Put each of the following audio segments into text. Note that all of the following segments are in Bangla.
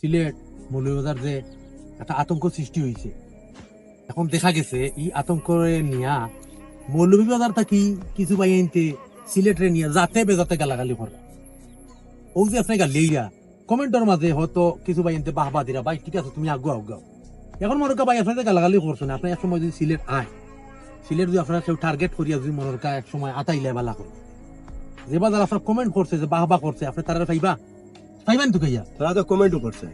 সিলেট মৌলভীবাজার যে একটা আতঙ্ক সৃষ্টি হয়েছে, এখন দেখা গেছে এই আতঙ্ক নিয়া মৌলভীবাজার থাকি কিছু ভাই আনতে সিলেটরে নিয়ে যাতে বেজাতে গালাগালি করে। ও যে আপনি গালিয়া কমেন্টের মাঝে হয়তো কিছু ভাই আনতে বাহবা দিরা, ভাই ঠিক আছে তুমি আগাও আগাও। এখন মনে ভাই আপনাদের গালাগালি করছেন, আপনি এক সময় যদি সিলেট আয়, সিলেট যদি আপনারা কেউ টার্গেট করিয়া যদি মনের এক সময় আতাইলে বালা করে, যে বাজার আপনার কমেন্ট করছে যে বাহবা করছে, আপনি তারা পাইবা পাইবেন তো কাইয়া তারা তো কমেন্টও করছে।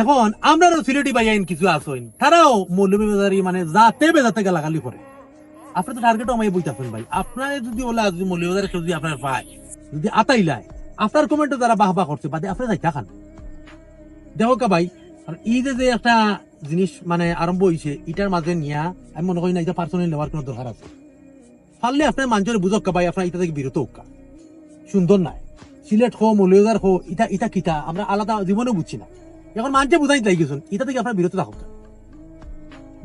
এখন আমরাও সিলেটি বাইন কিছু আসইন, তারাও মৌলভীবাজারি মানে যাতে বেজাতে গালাগালি করে। আপনি তো টার্গেট আমায় বইতাছেন ভাই, আপনার যদি বলে যদি মৌলভীবাজারে কেউ যদি আপনার পায়, যদি আতাইলায় আপনার কমেন্টে যারা বাহবা করছে বাদে আপনি যাই থাকান দেখো কা ভাই। আর এই যে একটা জিনিস মানে আরম্ভ হয়েছে, এটার মাঝে নিয়া আমি মনে করি না এটা পার্সোনালি নেওয়ার কোনো দরকার আছে। পারলে আপনার মানুষের বুঝক কা ভাই, আপনার এটা থেকে বিরত হোক, সুন্দর নাই। সিলেট হো মৌলভীবাজার হো এটা এটা কিতা আমরা আলাদা জীবনে বুঝছি না। এখন মানুষে বুঝাই যাই গেছেন, এটা থেকে আপনার বিরত থাকুক।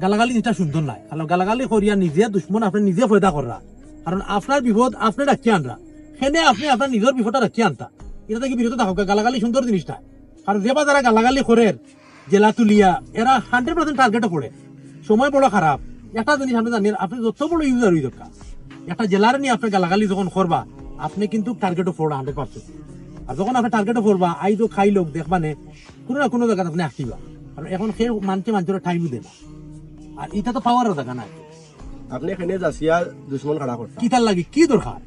গালাগালি যেটা সুন্দর নাই, গালাগালি করিয়া নিজে দুশ্মন আপনি নিজে ফয়দা করা, কারণ আপনার বিপদ আপনি রাখি আনরা, সেনে আপনি আপনার নিজের বিপদটা রাখি আনতা। এটা থেকে বিরত থাকুক। গালাগালি সুন্দর জিনিস না, কারণ যে বা যারা গালাগালি করে জেলা তুলিয়া এরা 100% টার্গেটে পড়ে। সময় বড় খারাপ। একটা জিনিস আপনি জানেন, আপনি যত বড় ইউজার হয়ে দরকার, একটা জেলার নিয়ে আপনি গালাগালি যখন করবা আপনি কিন্তু টার্গেটে পড়া 100%। আর যখন আপনি টার্গেটে পড়বা আইজো খাই লোক দেখবানে কোনো না কোনো জায়গায় আপনি আসিবা, কারণ এখন সেই মানুষের টাইমও দেবা। আর এটা তো পাওয়ারও দেখা নাই, আপনি এখানে যাচ্ছিয়া দুশ্মন খাড়া করতে কি তার লাগে কি দরকার।